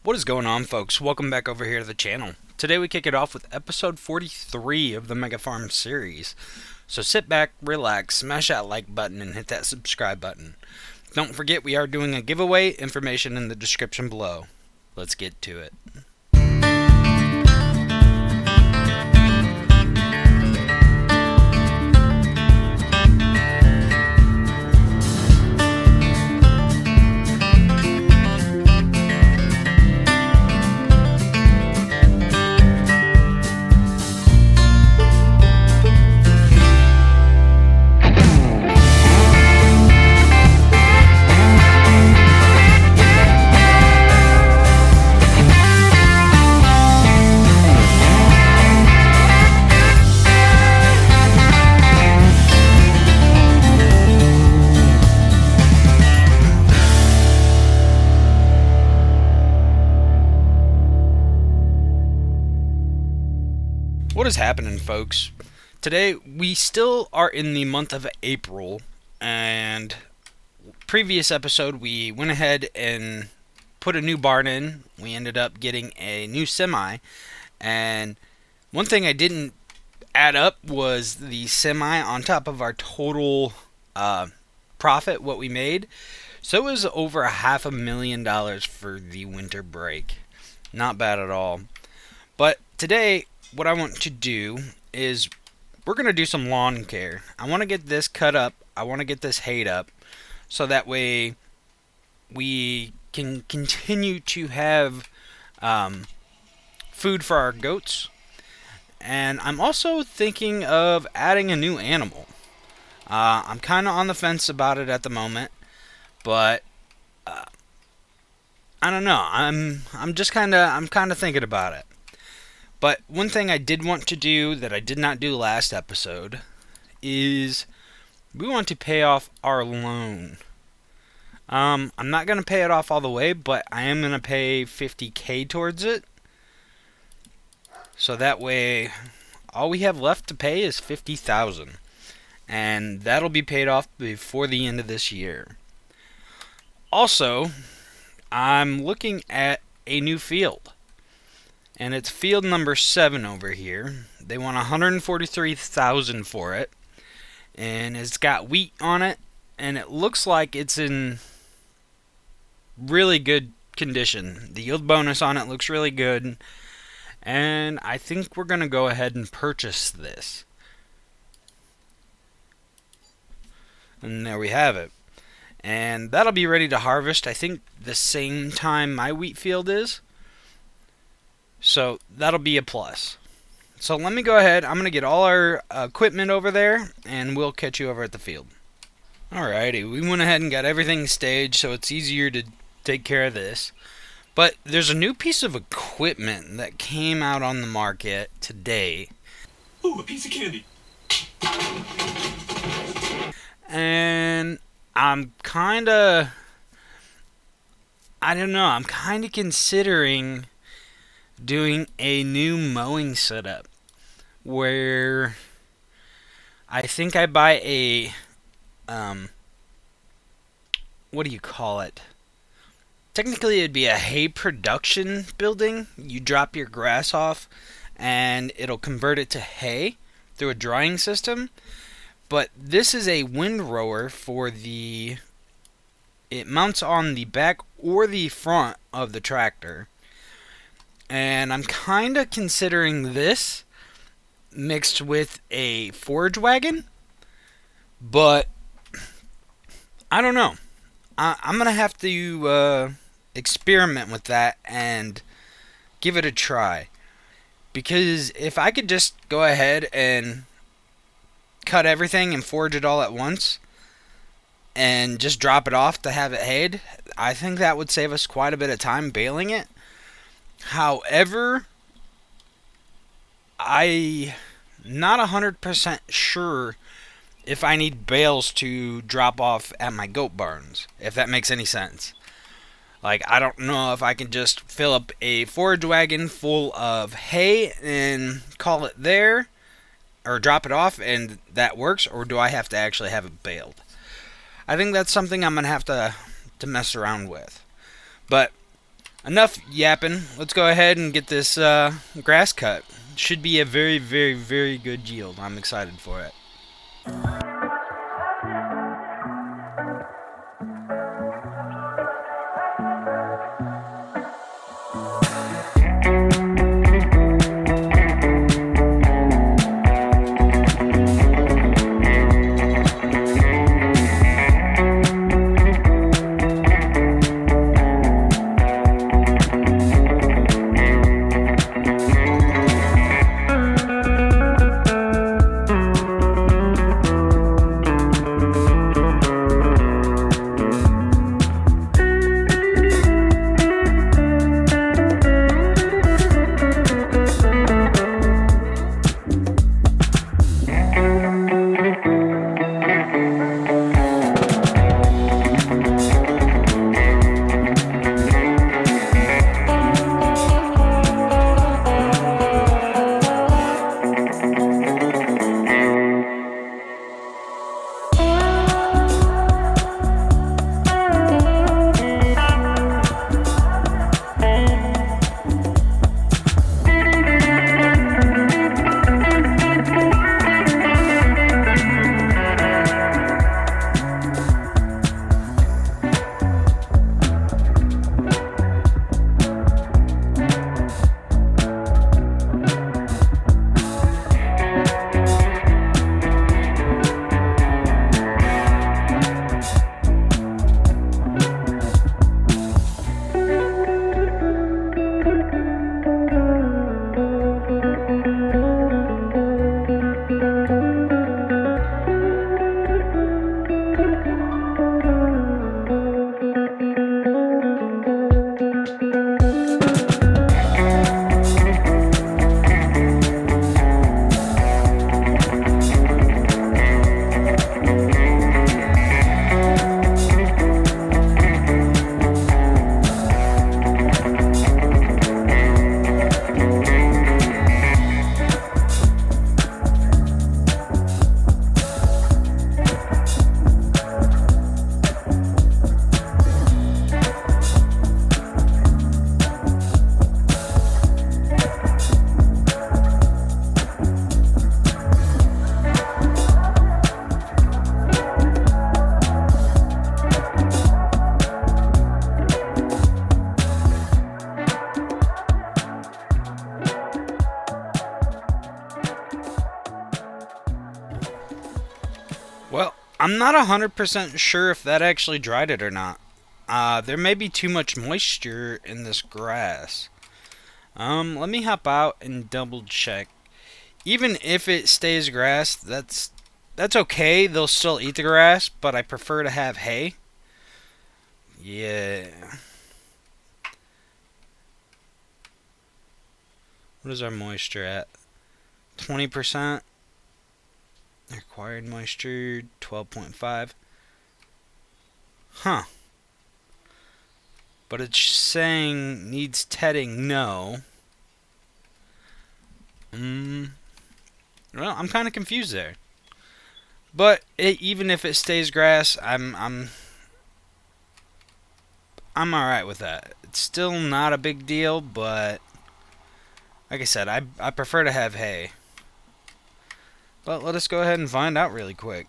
What is going on, folks? Welcome back over here to the channel. Today we kick it off with episode 43 of the Mega Farm series. So sit back, relax, smash that like button, and hit that subscribe button. Don't forget we are doing a giveaway, information in the description below. Let's get to it. What is happening, folks? Today we still are in the month of April, and previous episode we went ahead and put a new barn in. We ended up getting a new semi, and one thing I didn't add up was the semi on top of our total profit, what we made. So it was over $500,000 for the winter break. Not bad at all. But today what I want to do is we're going to do some lawn care. I want to get this cut up. I want to get this hayed up so that way we can continue to have food for our goats. And I'm also thinking of adding a new animal. I'm kind of on the fence about it at the moment, but I don't know. I'm kind of thinking about it. But one thing I did want to do that I did not do last episode is we want to pay off our loan. I'm not going to pay it off all the way, but I am going to pay $50,000 towards it. So that way all we have left to pay is $50,000. And that'll be paid off before the end of this year. Also, I'm looking at a new field. And it's field number 7 over here. They want $143,000 for it. And it's got wheat on it. And it looks like it's in really good condition. The yield bonus on it looks really good. And I think we're going to go ahead and purchase this. And there we have it. And that'll be ready to harvest, I think, the same time my wheat field is. So that'll be a plus. So let me go ahead. I'm going to get all our equipment over there, and we'll catch you over at the field. Alrighty, we went ahead and got everything staged, so it's easier to take care of this. But there's a new piece of equipment that came out on the market today. Ooh, a piece of candy. And I'm kind of considering doing a new mowing setup where I think I buy a what do you call it? Technically it'd be a hay production building. You drop your grass off and it'll convert it to hay through a drying system. But this is a windrower for it mounts on the back or the front of the tractor. And I'm kind of considering this mixed with a forage wagon. But I don't know. I'm going to have to experiment with that and give it a try. Because if I could just go ahead and cut everything and forage it all at once and just drop it off to have it hayed, I think that would save us quite a bit of time baling it. However, I'm not 100% sure if I need bales to drop off at my goat barns, if that makes any sense. Like, I don't know if I can just fill up a forage wagon full of hay and call it there, or drop it off and that works, or do I have to actually have it baled? I think that's something I'm going to have to mess around with. But enough yapping. Let's go ahead and get this grass cut. Should be a very, very, very good yield. I'm excited for it. Well, I'm not 100% sure if that actually dried it or not. There may be too much moisture in this grass. Let me hop out and double check. Even if it stays grass, that's okay. They'll still eat the grass, but I prefer to have hay. Yeah. What is our moisture at? 20%. Required moisture 12.5. Huh. But it's saying needs tedding, no. Well, I'm kind of confused there. But even if it stays grass, I'm all right with that. It's still not a big deal, but like I said, I prefer to have hay. But let us go ahead and find out really quick.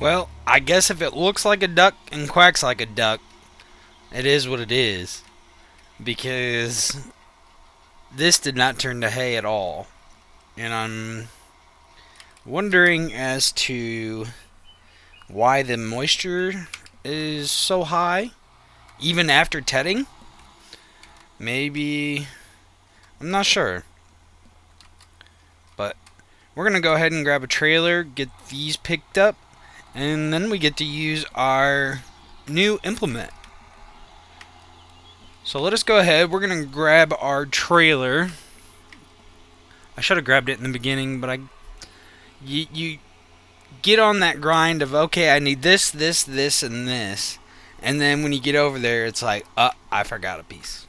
Well, I guess if it looks like a duck and quacks like a duck, it is what it is. Because this did not turn to hay at all. And I'm wondering as to why the moisture is so high, even after tedding. Maybe, I'm not sure. But we're going to go ahead and grab a trailer, get these picked up, and then we get to use our new implement. So let us go ahead. We're going to grab our trailer. I should have grabbed it in the beginning, but you get on that grind of, okay, I need this, this, this, and this. And then when you get over there, it's like, I forgot a piece.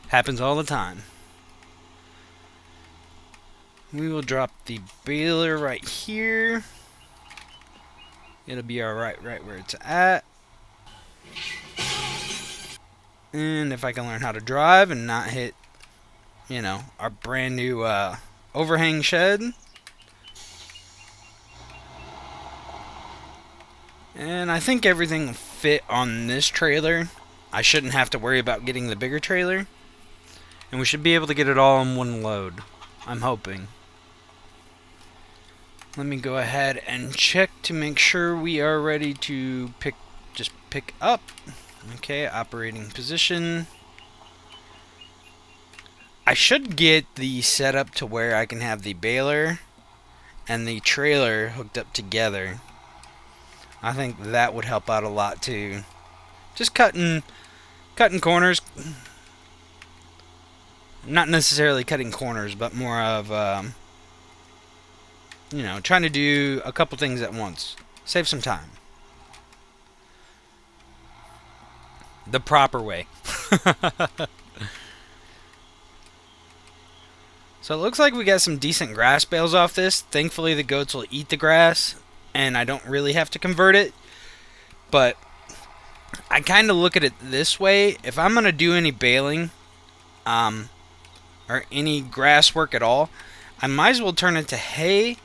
Happens all the time. We will drop the baler right here. It'll be alright right where it's at. And if I can learn how to drive and not hit, our brand new overhang shed. And I think everything will fit on this trailer. I shouldn't have to worry about getting the bigger trailer. And we should be able to get it all in one load. I'm hoping. Let me go ahead and check to make sure we are ready to pick up. Okay, operating position. I should get the setup to where I can have the baler and the trailer hooked up together. I think that would help out a lot too. Just cutting corners. Not necessarily cutting corners, but more of, trying to do a couple things at once. Save some time. The proper way. So it looks like we got some decent grass bales off this. Thankfully the goats will eat the grass, and I don't really have to convert it. But I kind of look at it this way. If I'm going to do any baling, or any grass work at all, I might as well turn it to hay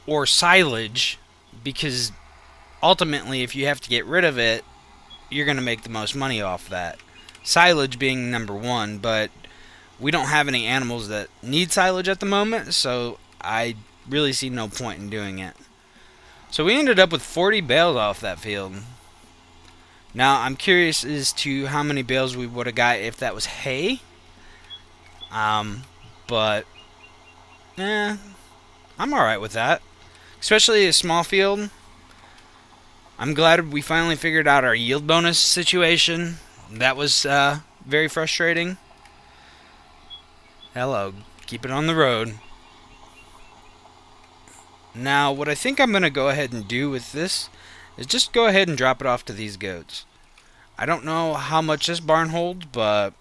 or silage, because ultimately if you have to get rid of it, you're going to make the most money off that. Silage being number one, but we don't have any animals that need silage at the moment, so I really see no point in doing it. So we ended up with 40 bales off that field. Now, I'm curious as to how many bales we would have got if that was hay. But, I'm alright with that. Especially a small field. I'm glad we finally figured out our yield bonus situation. That was very frustrating. Hello, keep it on the road. Now, what I think I'm going to go ahead and do with this is just go ahead and drop it off to these goats. I don't know how much this barn holds, but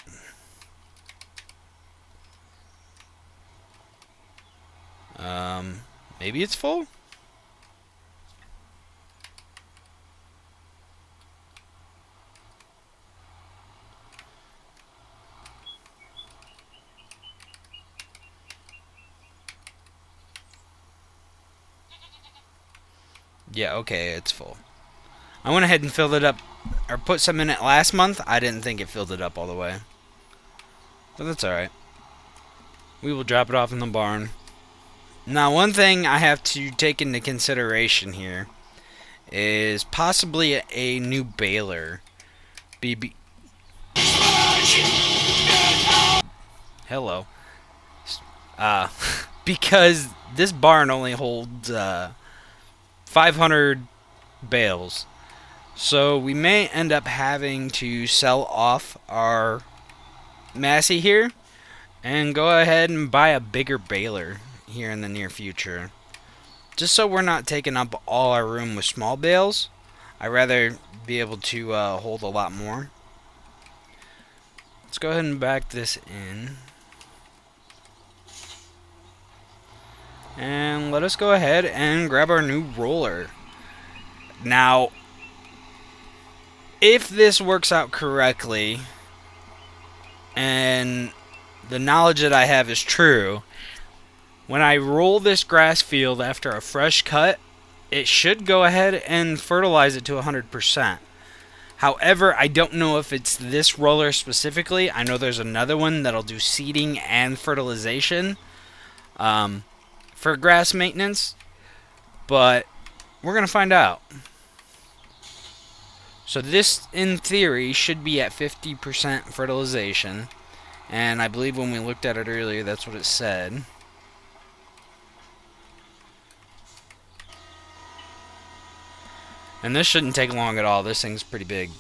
maybe it's full? Yeah, okay, it's full. I went ahead and filled it up, or put some in it last month. I didn't think it filled it up all the way. But that's alright. We will drop it off in the barn. Now, one thing I have to take into consideration here is possibly a new baler. Hello. Because this barn only holds 500 bales. So we may end up having to sell off our Massey here and go ahead and buy a bigger baler here in the near future. Just so we're not taking up all our room with small bales. I'd rather be able to hold a lot more. Let's go ahead and back this in. And let us go ahead and grab our new roller. Now, if this works out correctly, and the knowledge that I have is true, When I roll this grass field after a fresh cut, it should go ahead and fertilize it to 100%. However, I don't know if it's this roller specifically. I know there's another one that'll do seeding and fertilization for grass maintenance, but we're going to find out. So this, in theory, should be at 50% fertilization, and I believe when we looked at it earlier, that's what it said. And this shouldn't take long at all. This thing's pretty big.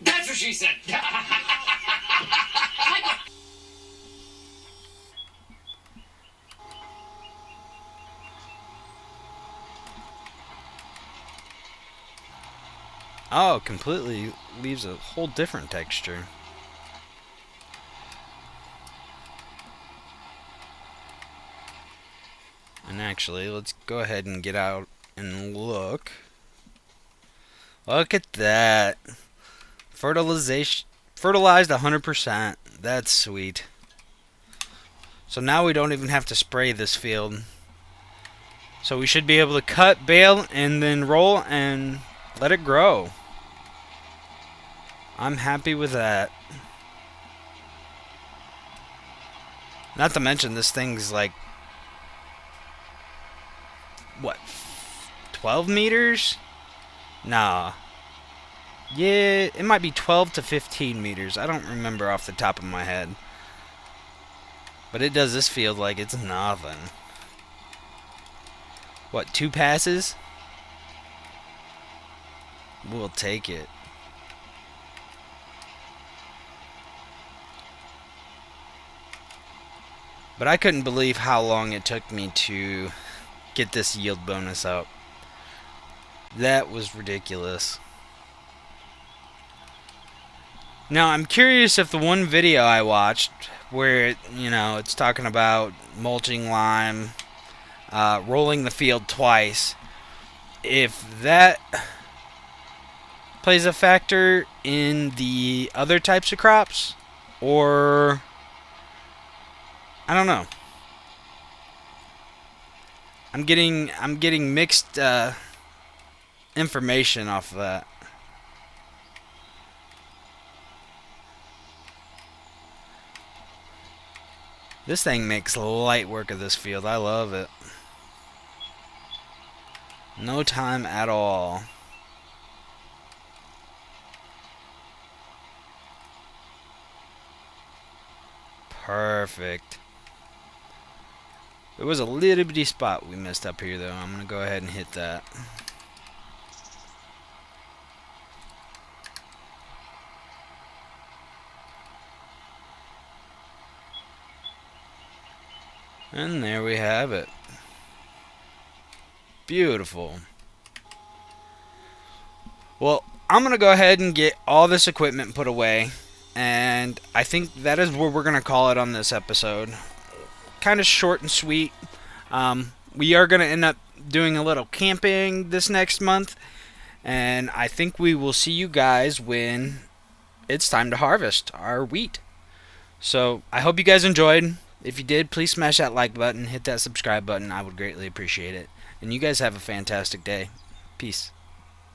That's what she said. Oh, completely leaves a whole different texture. And actually, let's go ahead and get out and look. Look at that. Fertilized 100%. That's sweet. So now we don't even have to spray this field. So we should be able to cut, bale, and then roll and let it grow. I'm happy with that. Not to mention this thing's like, what, 12 meters? Nah. Yeah, it might be 12 to 15 meters. I don't remember off the top of my head. But it does this field like it's nothing. What, 2 passes? We'll take it. But I couldn't believe how long it took me to get this yield bonus up. That was ridiculous. Now, I'm curious if the one video I watched where it's talking about mulching lime, rolling the field twice, if that plays a factor in the other types of crops, or I don't know. I'm getting mixed information off of that. This thing makes light work of this field. I love it. No time at all. Perfect. There was a little bitty spot we missed up here, though. I'm going to go ahead and hit that. And there we have it. Beautiful. Well, I'm going to go ahead and get all this equipment put away. And I think that is what we're going to call it on this episode. Kind of short and sweet. We are going to end up doing a little camping this next month. And I think we will see you guys when it's time to harvest our wheat. So I hope you guys enjoyed. If you did, please smash that like button, hit that subscribe button. I would greatly appreciate it. And you guys have a fantastic day. Peace.